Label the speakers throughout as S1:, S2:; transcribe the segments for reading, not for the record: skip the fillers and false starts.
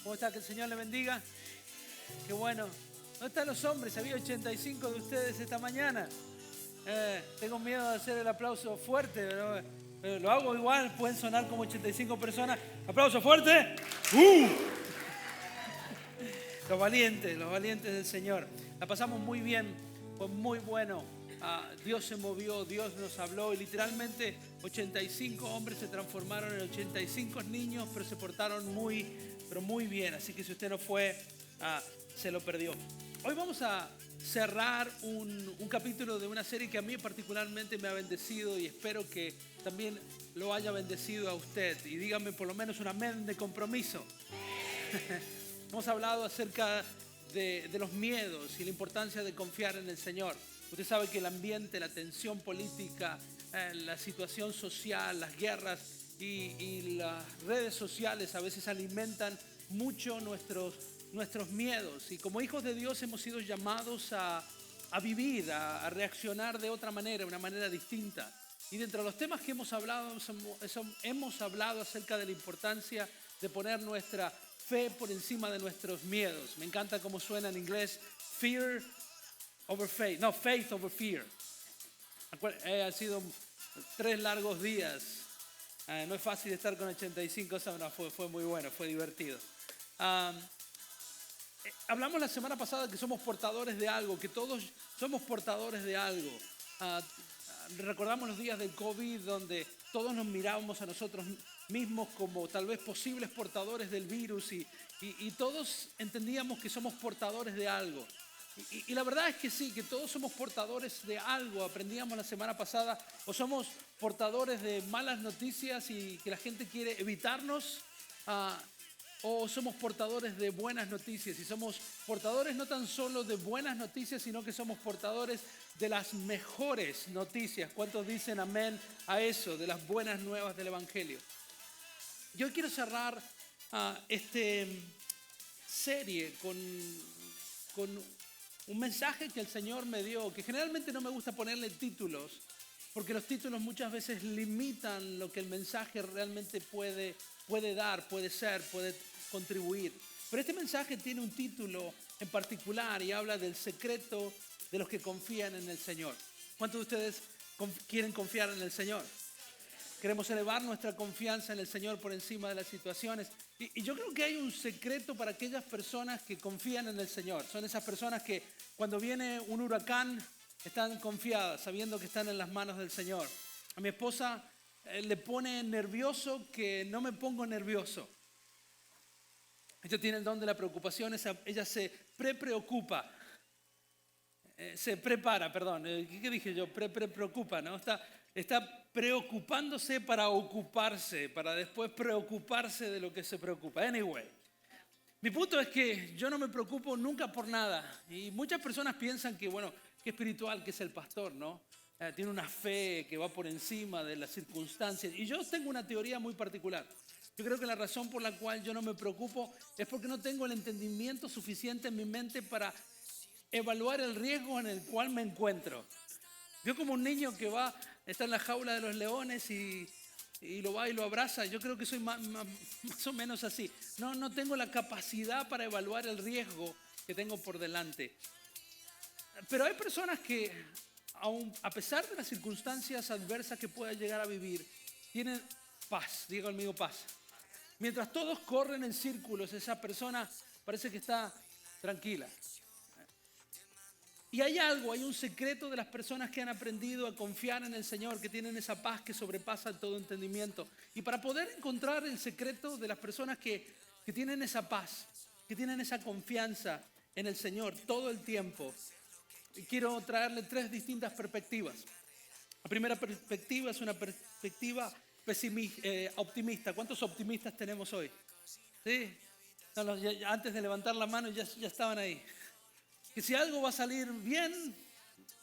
S1: ¿Cómo está? Que el Señor le bendiga. Qué bueno. ¿Dónde están los hombres? Había 85 de ustedes esta mañana. Tengo miedo de hacer el aplauso fuerte, pero lo hago igual. Pueden sonar como 85 personas. ¡Aplauso fuerte! Los valientes del Señor. La pasamos muy bien, fue muy bueno. Dios se movió, Dios nos habló y literalmente 85 hombres se transformaron en 85 niños, pero se portaron muy bien. Así que si usted no fue, se lo perdió. Hoy vamos a cerrar un capítulo de una serie que a mí particularmente me ha bendecido y espero que también lo haya bendecido a usted. Y dígame por lo menos un amén de compromiso. Hemos hablado acerca de los miedos y la importancia de confiar en el Señor. Usted sabe que el ambiente, la tensión política, la situación social, las guerras y las redes sociales a veces alimentan mucho nuestros miedos. Y como hijos de Dios hemos sido llamados a vivir, a reaccionar de otra manera, una manera distinta. Y dentro de los temas que hemos hablado acerca de la importancia de poner nuestra fe por encima de nuestros miedos. Me encanta cómo suena en inglés, fear over faith. No, faith over fear. Han sido 3 largos días. No es fácil estar con 85, fue muy bueno, fue divertido. Hablamos la semana pasada que somos portadores de algo, que todos somos portadores de algo. Recordamos los días del COVID donde todos nos mirábamos a nosotros mismos como tal vez posibles portadores del virus y todos entendíamos que somos portadores de algo. Y la verdad es que sí, que todos somos portadores de algo. Aprendíamos la semana pasada, o somos portadores de malas noticias y que la gente quiere evitarnos, o somos portadores de buenas noticias. Y somos portadores no tan solo de buenas noticias, sino que somos portadores de las mejores noticias. ¿Cuántos dicen amén a eso, de las buenas nuevas del Evangelio? Yo quiero cerrar esta serie con un mensaje que el Señor me dio, que generalmente no me gusta ponerle títulos, porque los títulos muchas veces limitan lo que el mensaje realmente puede dar, puede ser, puede contribuir. Pero este mensaje tiene un título en particular y habla del secreto de los que confían en el Señor. ¿Cuántos de ustedes quieren confiar en el Señor? Queremos elevar nuestra confianza en el Señor por encima de las situaciones. Y yo creo que hay un secreto para aquellas personas que confían en el Señor. Son esas personas que cuando viene un huracán están confiadas, sabiendo que están en las manos del Señor. A mi esposa le pone nervioso que no me pongo nervioso. Ella tiene el don de la preocupación, ella se preocupa. Se prepara, perdón. ¿Qué dije yo? Preocupa, ¿no? Está preocupándose para ocuparse, para después preocuparse de lo que se preocupa. Anyway, mi punto es que yo no me preocupo nunca por nada. Y muchas personas piensan que, bueno, qué espiritual que es el pastor, ¿no? Tiene una fe que va por encima de las circunstancias. Y yo tengo una teoría muy particular. Yo creo que la razón por la cual yo no me preocupo es porque no tengo el entendimiento suficiente en mi mente para evaluar el riesgo en el cual me encuentro. Yo como un niño que está en la jaula de los leones y lo va y lo abraza. Yo creo que soy más o menos así. No tengo la capacidad para evaluar el riesgo que tengo por delante. Pero hay personas que, aun a pesar de las circunstancias adversas que puedan llegar a vivir, tienen paz. Diga conmigo paz. Mientras todos corren en círculos, esa persona parece que está tranquila. Y hay un secreto de las personas que han aprendido a confiar en el Señor, que tienen esa paz que sobrepasa todo entendimiento. Y para poder encontrar el secreto de las personas que tienen esa paz, que tienen esa confianza en el Señor todo el tiempo, quiero traerle 3 distintas perspectivas. La primera perspectiva es una perspectiva optimista. ¿Cuántos optimistas tenemos hoy? ¿Sí? Antes de levantar la mano ya estaban ahí. Que si algo va a salir bien,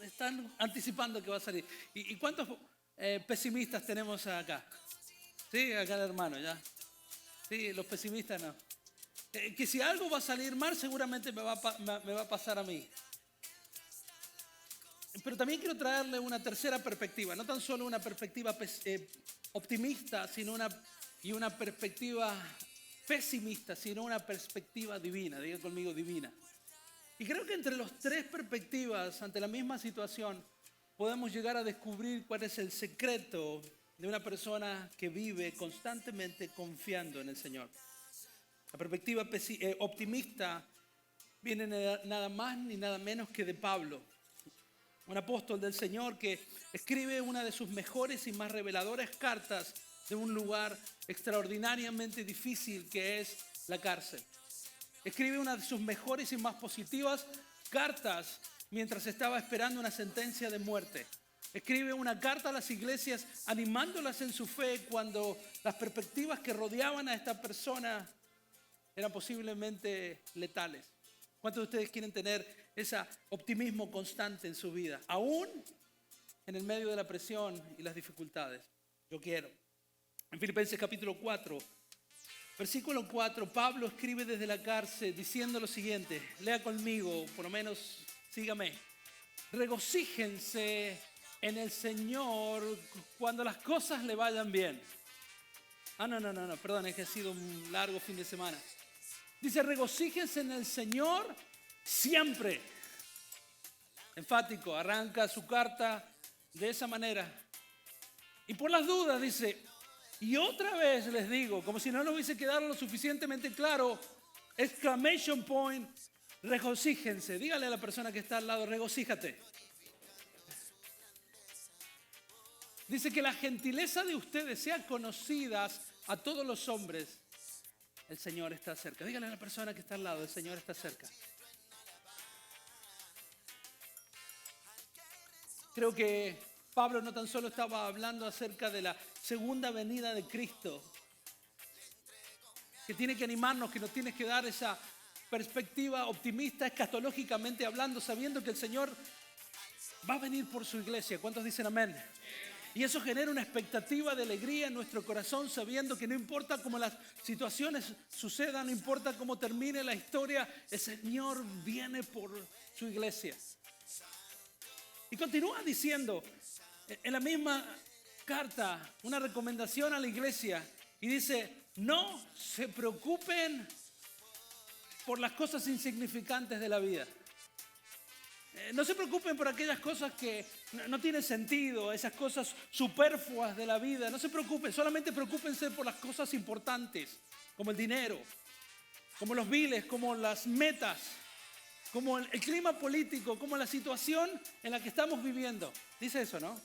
S1: están anticipando que va a salir. ¿Y cuántos pesimistas tenemos acá? Sí, acá el hermano, ya. Sí, los pesimistas no. Que si algo va a salir mal, seguramente me va a pasar a mí. Pero también quiero traerle una tercera perspectiva, no tan solo una perspectiva optimista, sino una perspectiva pesimista, sino una perspectiva divina. Diga conmigo, divina. Y creo que entre las tres perspectivas ante la misma situación podemos llegar a descubrir cuál es el secreto de una persona que vive constantemente confiando en el Señor. La perspectiva optimista viene nada más ni nada menos que de Pablo, un apóstol del Señor que escribe una de sus mejores y más reveladoras cartas de un lugar extraordinariamente difícil que es la cárcel. Escribe una de sus mejores y más positivas cartas mientras estaba esperando una sentencia de muerte. Escribe una carta a las iglesias animándolas en su fe cuando las perspectivas que rodeaban a esta persona eran posiblemente letales. ¿Cuántos de ustedes quieren tener ese optimismo constante en su vida, aún en el medio de la presión y las dificultades? Yo quiero. En Filipenses capítulo 4, versículo 4, Pablo escribe desde la cárcel diciendo lo siguiente. Lea conmigo, por lo menos sígame. Regocíjense en el Señor cuando las cosas le vayan bien. No, perdón, es que ha sido un largo fin de semana. Dice, regocíjense en el Señor siempre. Enfático, arranca su carta de esa manera. Y por las dudas dice, y otra vez les digo, como si no lo hubiese quedado lo suficientemente claro, exclamation point, regocíjense. Dígale a la persona que está al lado, regocíjate. Dice que la gentileza de ustedes sea conocida a todos los hombres. El Señor está cerca. Dígale a la persona que está al lado, el Señor está cerca. Creo que Pablo no tan solo estaba hablando acerca de la segunda venida de Cristo, que tiene que animarnos, que nos tiene que dar esa perspectiva optimista, escatológicamente hablando, sabiendo que el Señor va a venir por su iglesia. ¿Cuántos dicen amén? Y eso genera una expectativa de alegría en nuestro corazón, sabiendo que no importa cómo las situaciones sucedan, no importa cómo termine la historia, el Señor viene por su iglesia. Y continúa diciendo en la misma carta una recomendación a la iglesia y dice, no se preocupen por las cosas insignificantes de la vida. No se preocupen por aquellas cosas que no tienen sentido, esas cosas superfluas de la vida. No se preocupen, solamente preocúpense por las cosas importantes, como el dinero, como los biles, como las metas, como el clima político, como la situación en la que estamos viviendo. Dice eso, ¿no?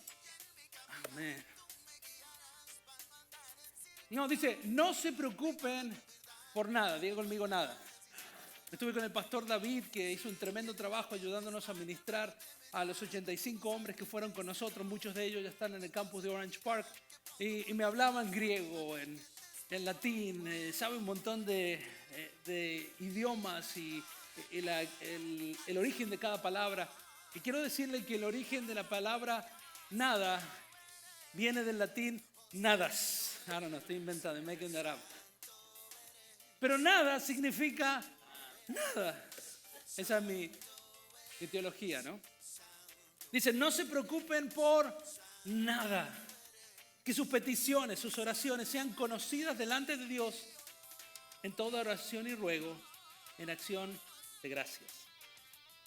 S1: Amén. No, dice, no se preocupen por nada. Diga conmigo nada. Estuve con el pastor David, que hizo un tremendo trabajo ayudándonos a ministrar a los 85 hombres que fueron con nosotros. Muchos de ellos ya están en el campus de Orange Park. Y me hablaban griego, en latín, sabe un montón de idiomas y el origen de cada palabra. Y quiero decirle que el origen de la palabra nada viene del latín nadas. I don't know, estoy inventando, making that up. Pero nada significa nada. Esa es mi teología, ¿no? Dice, no se preocupen por nada. Que sus peticiones, sus oraciones sean conocidas delante de Dios en toda oración y ruego, en acción de gracias.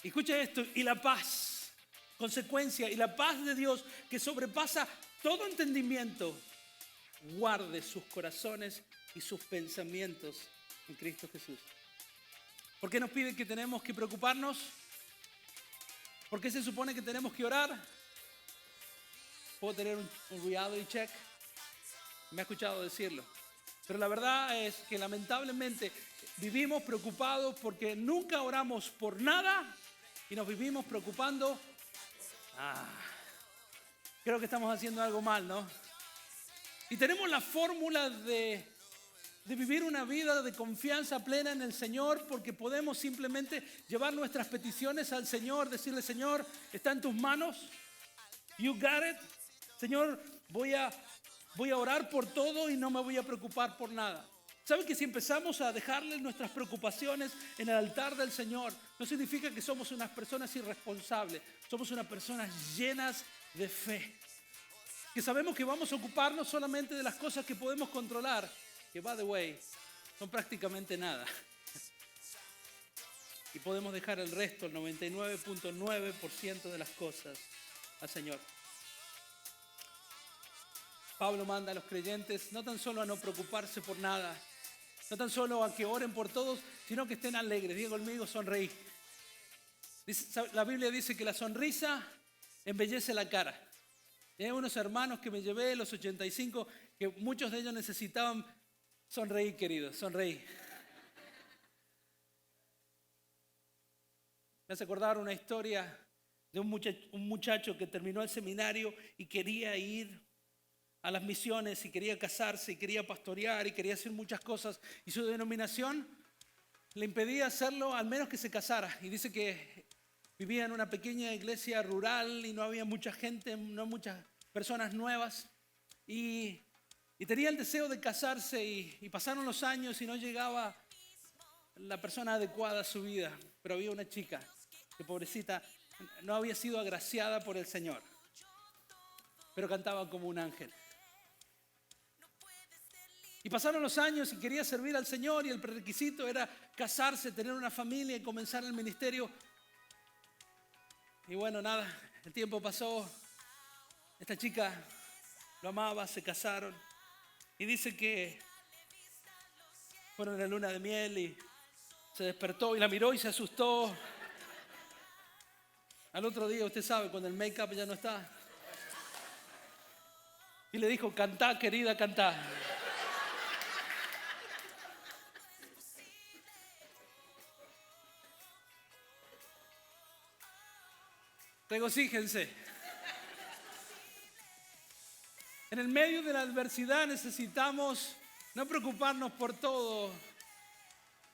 S1: Y escucha esto, y la paz, consecuencia, y la paz de Dios que sobrepasa todo entendimiento, guarde sus corazones y sus pensamientos en Cristo Jesús. ¿Por qué nos pide que tenemos que preocuparnos? ¿Por qué se supone que tenemos que orar? Puedo tener un reality check. Me ha escuchado decirlo. Pero la verdad es que lamentablemente vivimos preocupados porque nunca oramos por nada y nos vivimos preocupando. Creo que estamos haciendo algo mal, ¿no? Y tenemos la fórmula de vivir una vida de confianza plena en el Señor porque podemos simplemente llevar nuestras peticiones al Señor, decirle, Señor, está en tus manos. You got it. Señor, voy a orar por todo y no me voy a preocupar por nada. ¿Saben que si empezamos a dejarle nuestras preocupaciones en el altar del Señor, no significa que somos unas personas irresponsables, somos unas personas llenas de fe? Que sabemos que vamos a ocuparnos solamente de las cosas que podemos controlar, que by the way, son prácticamente nada. Y podemos dejar el resto, el 99.9% de las cosas, al Señor. Pablo manda a los creyentes no tan solo a no preocuparse por nada, no tan solo a que oren por todos, sino que estén alegres. Diga conmigo, sonreí. La Biblia dice que la sonrisa embellece la cara. Hay unos hermanos que me llevé, los 85, que muchos de ellos necesitaban sonreír, queridos, sonreír. Me hace acordar una historia de un muchacho que terminó el seminario y quería ir a las misiones y quería casarse y quería pastorear y quería hacer muchas cosas, y su denominación le impedía hacerlo, al menos que se casara. Y dice que vivía en una pequeña iglesia rural y no había mucha gente, no muchas personas nuevas, y tenía el deseo de casarse, y pasaron los años y no llegaba la persona adecuada a su vida. Pero había una chica que, pobrecita, no había sido agraciada por el Señor, pero cantaba como un ángel. Y pasaron los años y quería servir al Señor, y el prerequisito era casarse, tener una familia y comenzar el ministerio. Y bueno, nada, el tiempo pasó, esta chica lo amaba, se casaron, y dice que fueron en la luna de miel y se despertó y la miró y se asustó. Al otro día, usted sabe, cuando el make-up ya no está, y le dijo: cantá, querida, cantá. Regocíjense. En el medio de la adversidad necesitamos no preocuparnos por todo,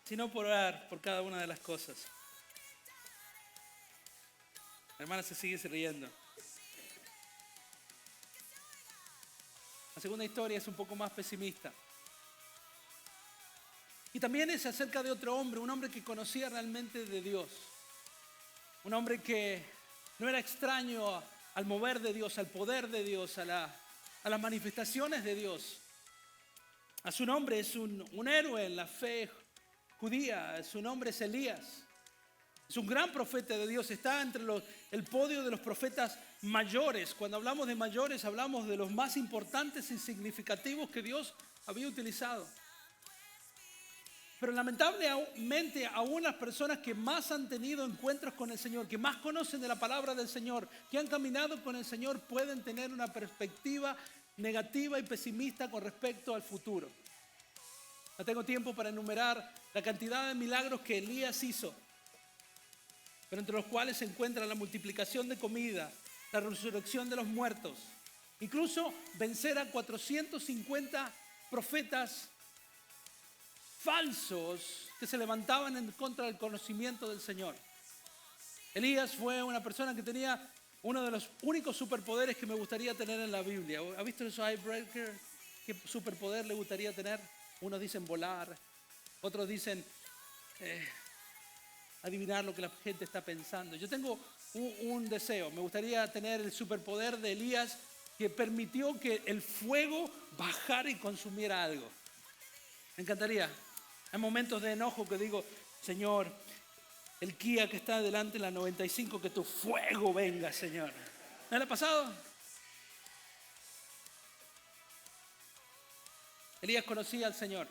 S1: sino por orar por cada una de las cosas. La hermana se sigue riendo. La segunda historia es un poco más pesimista. Y también es acerca de otro hombre, un hombre que conocía realmente de Dios. Un hombre que no era extraño al mover de Dios, al poder de Dios, a las manifestaciones de Dios. A su nombre es un héroe en la fe judía. Su nombre es Elías. Es un gran profeta de Dios. Está entre el podio de los profetas mayores. Cuando hablamos de mayores, hablamos de los más importantes y significativos que Dios había utilizado. Pero lamentablemente, aún las personas que más han tenido encuentros con el Señor, que más conocen de la palabra del Señor, que han caminado con el Señor, pueden tener una perspectiva negativa y pesimista con respecto al futuro. No tengo tiempo para enumerar la cantidad de milagros que Elías hizo, pero entre los cuales se encuentra la multiplicación de comida, la resurrección de los muertos, incluso vencer a 450 profetas falsos que se levantaban en contra del conocimiento del Señor. Elías fue una persona que tenía uno de los únicos superpoderes que me gustaría tener en la Biblia. ¿Ha visto esos icebreakers? ¿Qué superpoder le gustaría tener? Unos dicen volar, otros dicen adivinar lo que la gente está pensando. Yo tengo un deseo. Me gustaría tener el superpoder de Elías, que permitió que el fuego bajara y consumiera algo. Me encantaría. Hay momentos de enojo que digo: Señor, el Kia que está delante en la 95, que tu fuego venga, Señor. ¿No le ha pasado? Elías conocía al Señor.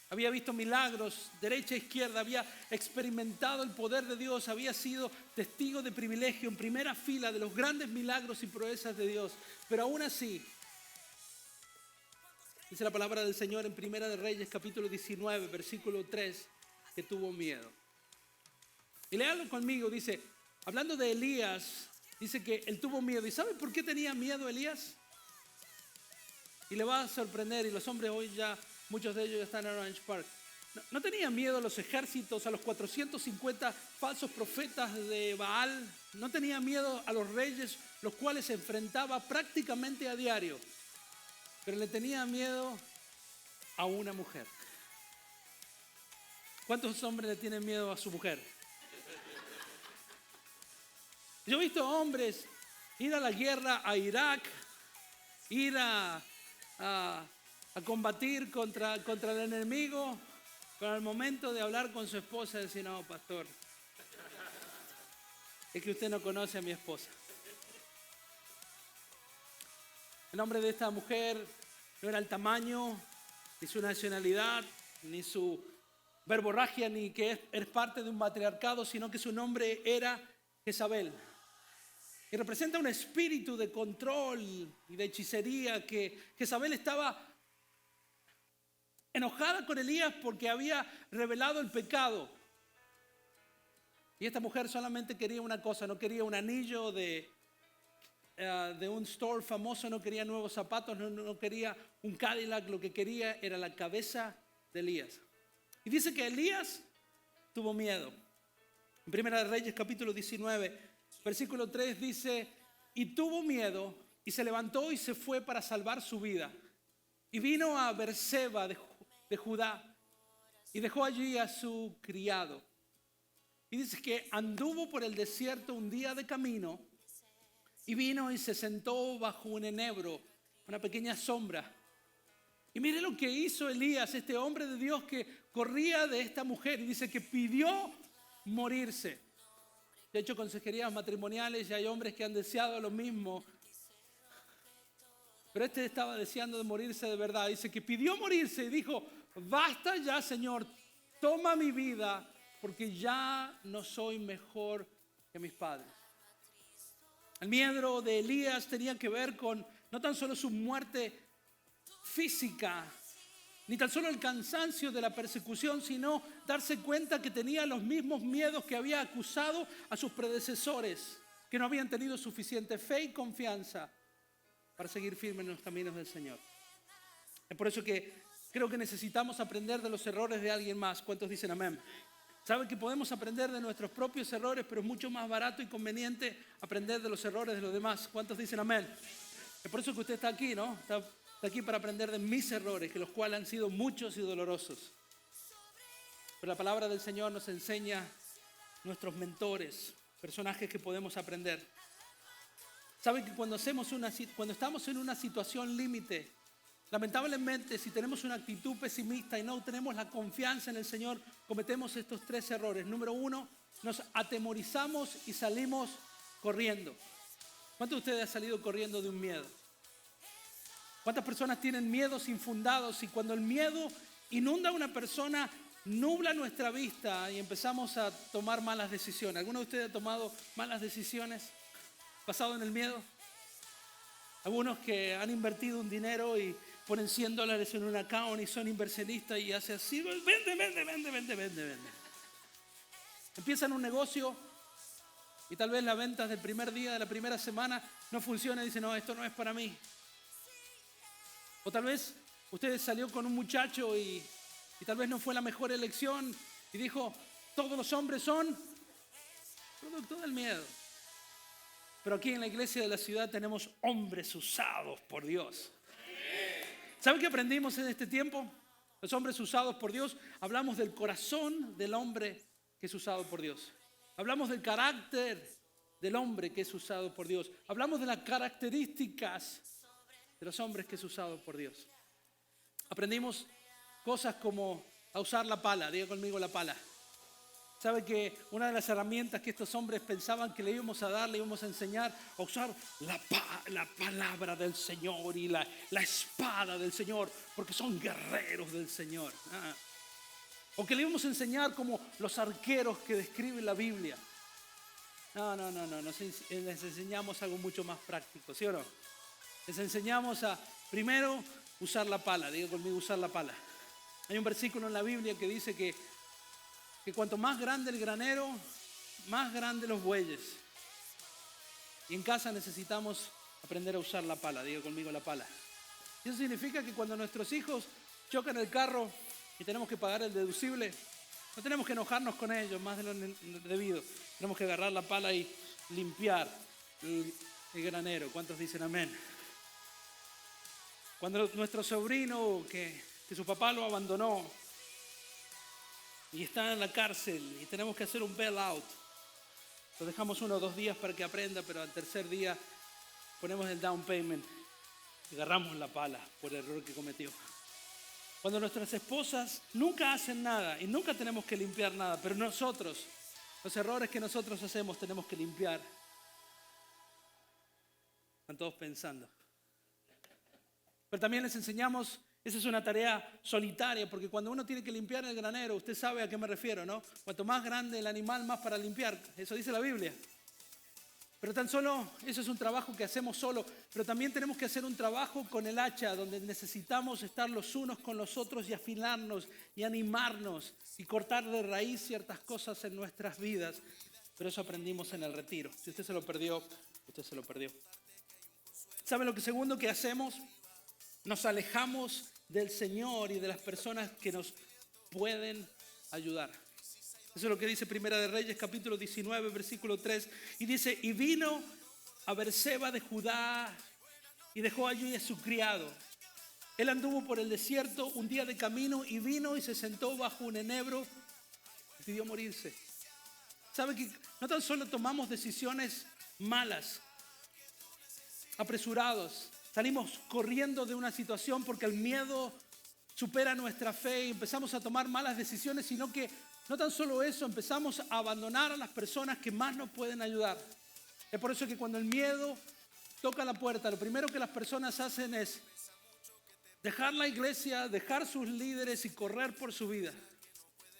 S1: Había visto milagros derecha e izquierda, había experimentado el poder de Dios, había sido testigo de privilegio en primera fila de los grandes milagros y proezas de Dios. Pero aún así, dice la palabra del Señor en Primera de Reyes, capítulo 19, versículo 3, que tuvo miedo. Y léalo conmigo, dice, hablando de Elías, dice que él tuvo miedo. ¿Y sabe por qué tenía miedo Elías? Y le va a sorprender, y los hombres hoy ya, muchos de ellos ya están en Orange Park. No tenía miedo a los ejércitos, a los 450 falsos profetas de Baal. No tenía miedo a los reyes, los cuales se enfrentaba prácticamente a diario. Pero le tenía miedo a una mujer. ¿Cuántos hombres le tienen miedo a su mujer? Yo he visto hombres ir a la guerra a Irak, ir a a combatir contra el enemigo, pero al momento de hablar con su esposa decir, no, pastor, es que usted no conoce a mi esposa. El nombre de esta mujer no era el tamaño, ni su nacionalidad, ni su verborragia, ni que es parte de un matriarcado, sino que su nombre era Jezabel. Y representa un espíritu de control y de hechicería que Jezabel estaba enojada con Elías porque había revelado el pecado. Y esta mujer solamente quería una cosa, no quería un anillo de un store famoso, no quería nuevos zapatos, no quería un Cadillac, lo que quería era la cabeza de Elías. Y dice que Elías tuvo miedo. En Primera de Reyes capítulo 19, versículo 3 dice, y tuvo miedo y se levantó y se fue para salvar su vida. Y vino a Berseba de Judá y dejó allí a su criado. Y dice que anduvo por el desierto un día de camino y vino y se sentó bajo un enebro, una pequeña sombra. Y mire lo que hizo Elías, este hombre de Dios que corría de esta mujer. Y dice que pidió morirse. De hecho, consejerías matrimoniales y hay hombres que han deseado lo mismo. Pero este estaba deseando de morirse de verdad. Dice que pidió morirse y dijo, basta ya, Señor, toma mi vida porque ya no soy mejor que mis padres. El miedo de Elías tenía que ver con no tan solo su muerte física, ni tan solo el cansancio de la persecución, sino darse cuenta que tenía los mismos miedos que había acusado a sus predecesores, que no habían tenido suficiente fe y confianza para seguir firmes en los caminos del Señor. Es por eso que creo que necesitamos aprender de los errores de alguien más. ¿Cuántos dicen amén? Saben que podemos aprender de nuestros propios errores, pero es mucho más barato y conveniente aprender de los errores de los demás. ¿Cuántos dicen amén? Es por eso que usted está aquí, ¿no? Está aquí para aprender de mis errores, que los cuales han sido muchos y dolorosos. Pero la palabra del Señor nos enseña nuestros mentores, personajes que podemos aprender. Saben que cuando estamos en una situación límite, lamentablemente, si tenemos una actitud pesimista y no tenemos la confianza en el Señor, cometemos estos 3 errores. Número 1, nos atemorizamos y salimos corriendo. ¿Cuántos de ustedes han salido corriendo de un miedo? ¿Cuántas personas tienen miedos infundados? Y cuando el miedo inunda a una persona, nubla nuestra vista y empezamos a tomar malas decisiones. ¿Alguno de ustedes ha tomado malas decisiones basado en el miedo? Algunos que han invertido un dinero y ponen $100 en un account y son inversionistas y hacen así, vende. Empiezan un negocio y tal vez las ventas del primer día, de la primera semana, no funcionan y dicen, no, esto no es para mí. O tal vez usted salió con un muchacho y tal vez no fue la mejor elección y dijo, todos los hombres son producto del miedo. Pero aquí en la iglesia de la ciudad tenemos hombres usados por Dios. ¿Saben qué aprendimos en este tiempo? Los hombres usados por Dios, hablamos del corazón del hombre que es usado por Dios. Hablamos del carácter del hombre que es usado por Dios. Hablamos de las características de los hombres que es usado por Dios. Aprendimos cosas como a usar la pala. Diga conmigo la pala. ¿Sabe que una de las herramientas que estos hombres pensaban que le íbamos a dar, le íbamos a enseñar a usar la palabra del Señor y la espada del Señor, porque son guerreros del Señor? O que le íbamos a enseñar como los arqueros que describe la Biblia. No, les enseñamos algo mucho más práctico, ¿sí o no? Les enseñamos a, primero, usar la pala. Diga conmigo, usar la pala. Hay un versículo en la Biblia que dice que cuanto más grande el granero, más grandes los bueyes. Y en casa necesitamos aprender a usar la pala. Diga conmigo la pala. Y eso significa que cuando nuestros hijos chocan el carro y tenemos que pagar el deducible, no tenemos que enojarnos con ellos más de lo debido. Tenemos que agarrar la pala y limpiar el granero. ¿Cuántos dicen amén? Cuando nuestro sobrino que su papá lo abandonó y está en la cárcel y tenemos que hacer un bailout, lo dejamos 1 o 2 días para que aprenda, pero al tercer día ponemos el down payment y agarramos la pala por el error que cometió. Cuando nuestras esposas nunca hacen nada y nunca tenemos que limpiar nada, pero nosotros, los errores que nosotros hacemos, tenemos que limpiar. Están todos pensando. Pero también les enseñamos, esa es una tarea solitaria, porque cuando uno tiene que limpiar el granero, usted sabe a qué me refiero, ¿no? Cuanto más grande el animal, más para limpiar. Eso dice la Biblia. Pero tan solo, eso es un trabajo que hacemos solo, pero también tenemos que hacer un trabajo con el hacha, donde necesitamos estar los unos con los otros y afilarnos y animarnos y cortar de raíz ciertas cosas en nuestras vidas. Pero eso aprendimos en el retiro. Si usted se lo perdió, usted se lo perdió. ¿Sabe lo que segundo que hacemos? Nos alejamos del Señor y de las personas que nos pueden ayudar. Eso es lo que dice Primera de Reyes, capítulo 19, versículo 3. Y dice, y vino a Berseba de Judá y dejó allí a su criado. Él anduvo por el desierto un día de camino y vino y se sentó bajo un enebro y pidió morirse. ¿Sabe que no tan solo tomamos decisiones malas, apresurados, salimos corriendo de una situación porque el miedo supera nuestra fe y empezamos a tomar malas decisiones, sino que no tan solo eso, empezamos a abandonar a las personas que más nos pueden ayudar. Es por eso que cuando el miedo toca la puerta, lo primero que las personas hacen es dejar la iglesia, dejar sus líderes y correr por su vida.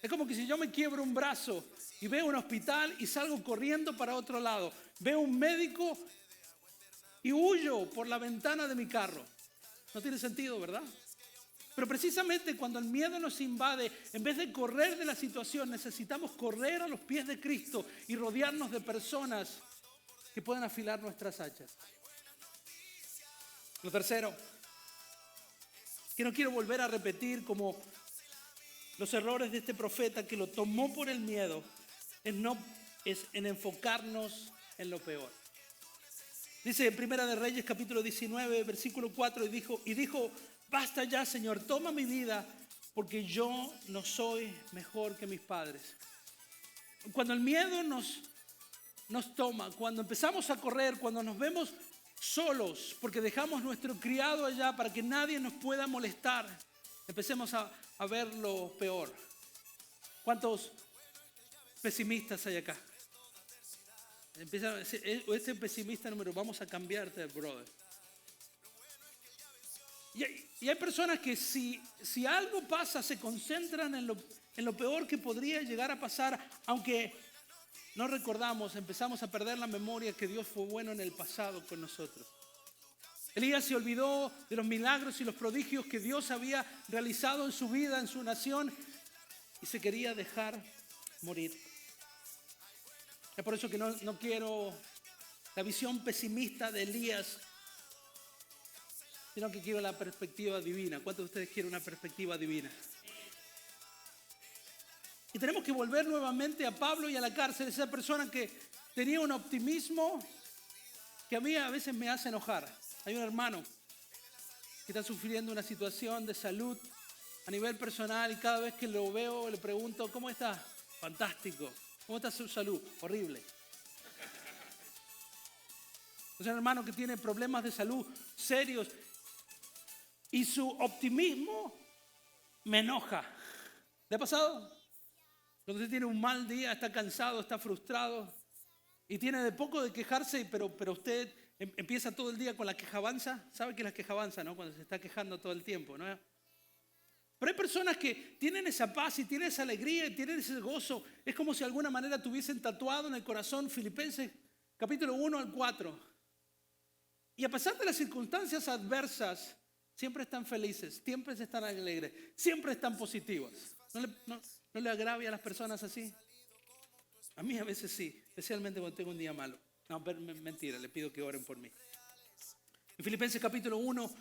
S1: Es como que si yo me quiebro un brazo y veo un hospital y salgo corriendo para otro lado. Veo un médico y huyo por la ventana de mi carro. No tiene sentido, ¿verdad? Pero precisamente cuando el miedo nos invade, en vez de correr de la situación, necesitamos correr a los pies de Cristo y rodearnos de personas que puedan afilar nuestras hachas. Lo tercero, que no quiero volver a repetir como los errores de este profeta que lo tomó por el miedo, es en enfocarnos en lo peor. Dice en Primera de Reyes, capítulo 19, versículo 4, y dijo, basta ya, Señor, toma mi vida, porque yo no soy mejor que mis padres. Cuando el miedo nos toma, cuando empezamos a correr, cuando nos vemos solos, porque dejamos nuestro criado allá para que nadie nos pueda molestar, empecemos a ver lo peor. ¿Cuántos pesimistas hay acá? Empieza a decir, este pesimista número, vamos a cambiarte, brother. Y hay personas que si algo pasa, se concentran en lo peor que podría llegar a pasar, aunque no recordamos, empezamos a perder la memoria que Dios fue bueno en el pasado con nosotros. Elías se olvidó de los milagros y los prodigios que Dios había realizado en su vida, en su nación, y se quería dejar morir. Es por eso que no quiero la visión pesimista de Elías, sino que quiero la perspectiva divina. ¿Cuántos de ustedes quieren una perspectiva divina? Y tenemos que volver nuevamente a Pablo y a la cárcel, esa persona que tenía un optimismo que a mí a veces me hace enojar. Hay un hermano que está sufriendo una situación de salud a nivel personal y cada vez que lo veo le pregunto, ¿cómo está? Fantástico. ¿Cómo está su salud? Horrible. Es un hermano que tiene problemas de salud serios y su optimismo me enoja. ¿Le ha pasado? Cuando usted tiene un mal día, está cansado, está frustrado y tiene de poco de quejarse, pero usted empieza todo el día con la quejabanza. ¿Sabe qué es la quejabanza, no? Cuando se está quejando todo el tiempo, ¿no? Pero hay personas que tienen esa paz y tienen esa alegría y tienen ese gozo. Es como si de alguna manera tuviesen tatuado en el corazón Filipenses capítulo 1 al 4. Y a pesar de las circunstancias adversas, siempre están felices, siempre están alegres, siempre están positivos. ¿No le agravia a las personas así? A mí a veces sí, especialmente cuando tengo un día malo. No, pero mentira, le pido que oren por mí. En Filipenses capítulo 1,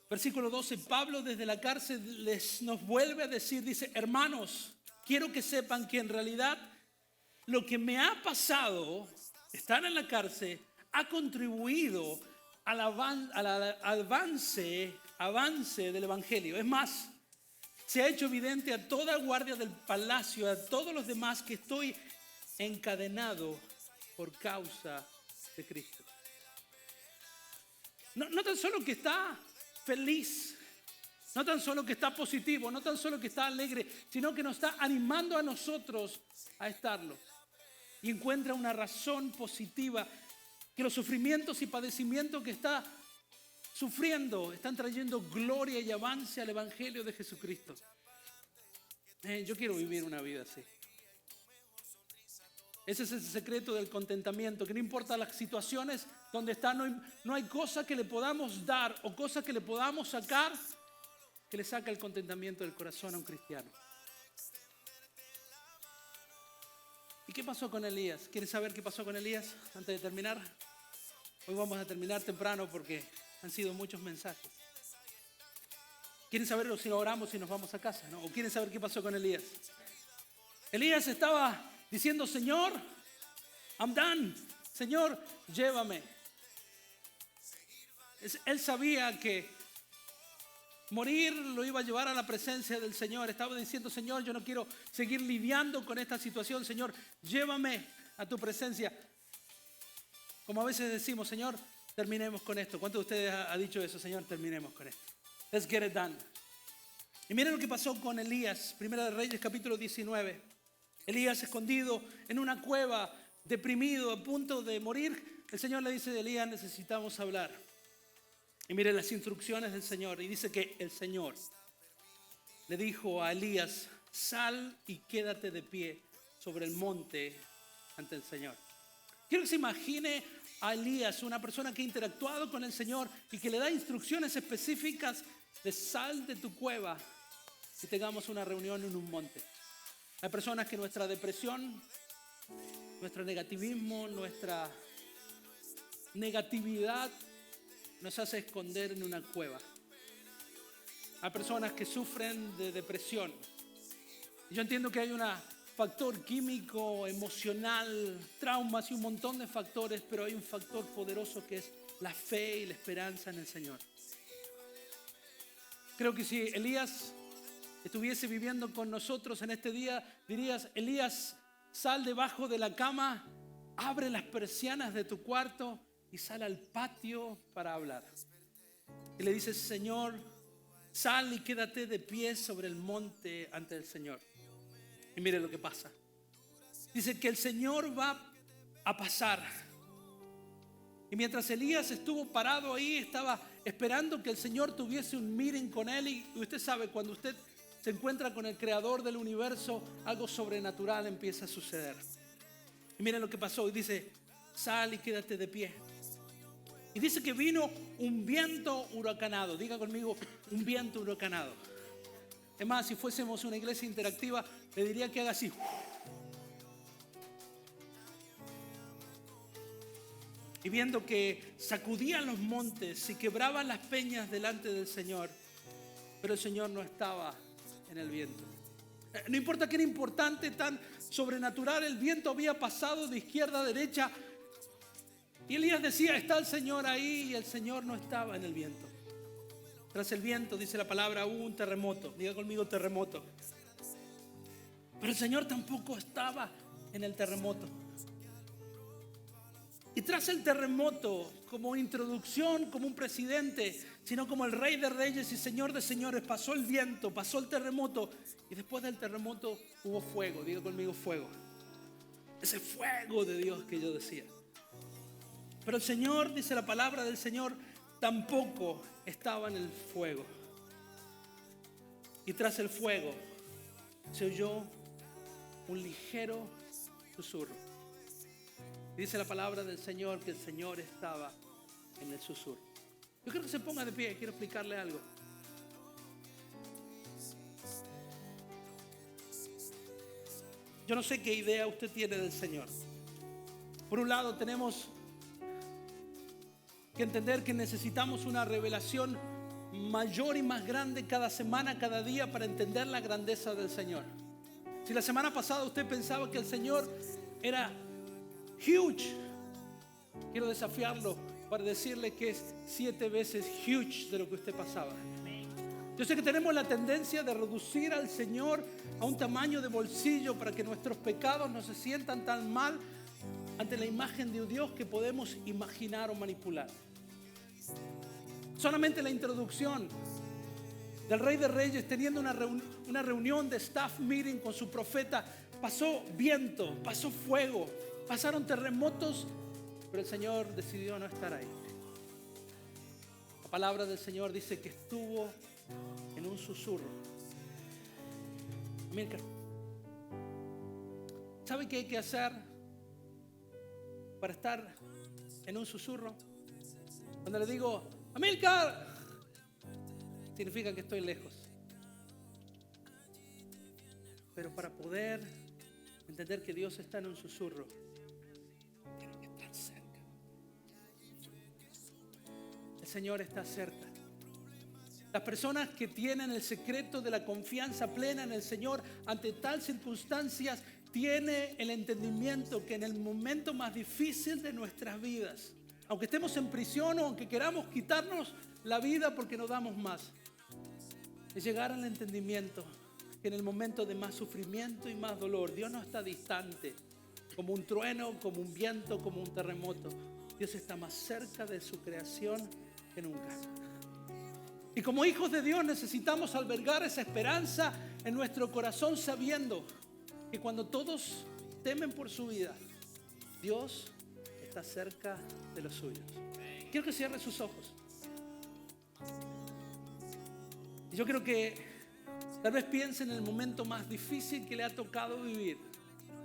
S1: versículo 12, Pablo desde la cárcel nos vuelve a decir, dice, hermanos, quiero que sepan que en realidad lo que me ha pasado, estar en la cárcel, ha contribuido al avance del evangelio. Es más, se ha hecho evidente a toda guardia del palacio, a todos los demás, que estoy encadenado por causa de Cristo. No tan solo que está feliz, No tan solo que está positivo, no tan solo que está alegre, sino que nos está animando a nosotros a estarlo. Y encuentra una razón positiva, que los sufrimientos y padecimientos que está sufriendo están trayendo gloria y avance al Evangelio de Jesucristo. Yo quiero vivir una vida así. Ese es el secreto del contentamiento, que no importa las situaciones donde está, no hay cosa que le podamos dar o cosa que le podamos sacar que le saca el contentamiento del corazón a un cristiano. ¿Y qué pasó con Elías? ¿Quieres saber qué pasó con Elías antes de terminar? Hoy vamos a terminar temprano porque han sido muchos mensajes. ¿Quieren saberlo si lo oramos y nos vamos a casa? ¿No? ¿O quieren saber qué pasó con Elías? Elías estaba diciendo, Señor, I'm done. Señor, llévame. Él sabía que morir lo iba a llevar a la presencia del Señor. Estaba diciendo, Señor, yo no quiero seguir lidiando con esta situación. Señor, llévame a tu presencia. Como a veces decimos, Señor, terminemos con esto. ¿Cuántos de ustedes ha dicho eso? Señor, terminemos con esto. Let's get it done. Y miren lo que pasó con Elías. Primera de Reyes, capítulo 19. Elías escondido en una cueva, deprimido, a punto de morir. El Señor le dice a Elías, necesitamos hablar. Y mire las instrucciones del Señor. Y dice que el Señor le dijo a Elías, sal y quédate de pie sobre el monte ante el Señor. Quiero que se imagine a Elías, una persona que ha interactuado con el Señor y que le da instrucciones específicas de sal de tu cueva y tengamos una reunión en un monte. Hay personas que nuestra depresión, nuestro negativismo, nuestra negatividad nos hace esconder en una cueva. Hay personas que sufren de depresión. Yo entiendo que hay un factor químico, emocional, traumas y un montón de factores, pero hay un factor poderoso que es la fe y la esperanza en el Señor. Creo que si Elías estuviese viviendo con nosotros en este día, dirías, Elías, sal debajo de la cama, abre las persianas de tu cuarto y sal al patio para hablar. Y le dices, Señor, sal y quédate de pie sobre el monte ante el Señor. Y mire lo que pasa. Dice que el Señor va a pasar. Y mientras Elías estuvo parado ahí, estaba esperando que el Señor tuviese un meeting con él. Y usted sabe, cuando usted se encuentra con el creador del universo, algo sobrenatural empieza a suceder. Y miren lo que pasó. Y dice, sal y quédate de pie. Y dice que vino un viento huracanado. Diga conmigo, un viento huracanado. Es más, si fuésemos una iglesia interactiva, le diría que haga así. Y viendo que sacudían los montes y quebraban las peñas delante del Señor, pero el Señor no estaba en el viento. No importa qué era importante, tan sobrenatural, el viento había pasado de izquierda a derecha. Y Elías decía, está el Señor ahí, y el Señor no estaba en el viento. Tras el viento, dice la palabra, hubo un terremoto. Diga conmigo, terremoto. Pero el Señor tampoco estaba en el terremoto. Y tras el terremoto, como introducción, como un presidente, sino como el Rey de Reyes y Señor de Señores, pasó el viento, pasó el terremoto, y después del terremoto hubo fuego. Diga conmigo, fuego. Ese fuego de Dios que yo decía. Pero el Señor, dice la palabra del Señor, tampoco estaba en el fuego. Y tras el fuego se oyó un ligero susurro. Dice la palabra del Señor que el Señor estaba en el susurro. Yo quiero que se ponga de pie, quiero explicarle algo. Yo no sé qué idea usted tiene del Señor. Por un lado tenemos que entender que necesitamos una revelación mayor y más grande cada semana, cada día, para entender la grandeza del Señor. Si la semana pasada usted pensaba que el Señor era huge, quiero desafiarlo para decirle que es 7 veces huge de lo que usted pasaba. Yo sé que tenemos la tendencia de reducir al Señor a un tamaño de bolsillo para que nuestros pecados no se sientan tan mal ante la imagen de un Dios que podemos imaginar o manipular. Solamente la introducción del Rey de Reyes, teniendo una reunión de staff meeting con su profeta, pasó viento, pasó fuego, pasaron terremotos, pero el Señor decidió no estar ahí. La palabra del Señor dice que estuvo en un susurro. Amílcar, ¿sabe qué hay que hacer para estar en un susurro? Cuando le digo, Amílcar, significa que estoy lejos. Pero para poder entender que Dios está en un susurro, tiene que estar cerca. El Señor está cerca. Las personas que tienen el secreto de la confianza plena en el Señor ante tal circunstancias, tiene el entendimiento que en el momento más difícil de nuestras vidas, aunque estemos en prisión o aunque queramos quitarnos la vida porque no damos más, es llegar al entendimiento que en el momento de más sufrimiento y más dolor, Dios no está distante, como un trueno, como un viento, como un terremoto. Dios está más cerca de su creación que nunca. Y como hijos de Dios necesitamos albergar esa esperanza en nuestro corazón, sabiendo que cuando todos temen por su vida, Dios está cerca de los suyos. Quiero que cierre sus ojos. Y yo creo que tal vez piense en el momento más difícil que le ha tocado vivir.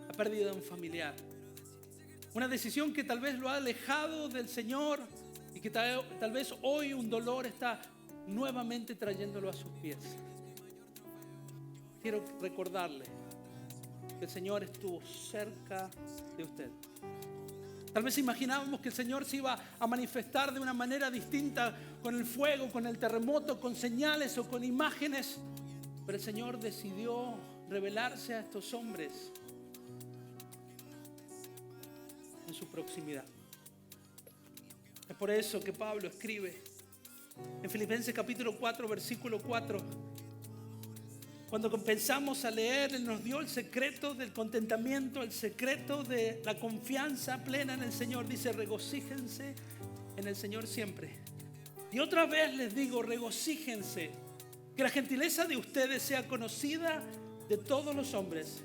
S1: La pérdida de un familiar. Una decisión que tal vez lo ha alejado del Señor y que tal vez hoy un dolor está nuevamente trayéndolo a sus pies. Quiero recordarle que el Señor estuvo cerca de usted. Tal vez imaginábamos que el Señor se iba a manifestar de una manera distinta con el fuego, con el terremoto, con señales o con imágenes, pero el Señor decidió revelarse a estos hombres en su proximidad. Es por eso que Pablo escribe en Filipenses capítulo 4, versículo 4. Cuando comenzamos a leer, Él nos dio el secreto del contentamiento, el secreto de la confianza plena en el Señor. Dice, regocíjense en el Señor siempre. Y otra vez les digo, regocíjense. Que la gentileza de ustedes sea conocida de todos los hombres.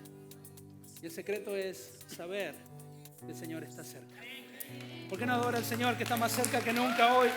S1: Y el secreto es saber que el Señor está cerca. ¿Por qué no adora al Señor que está más cerca que nunca hoy?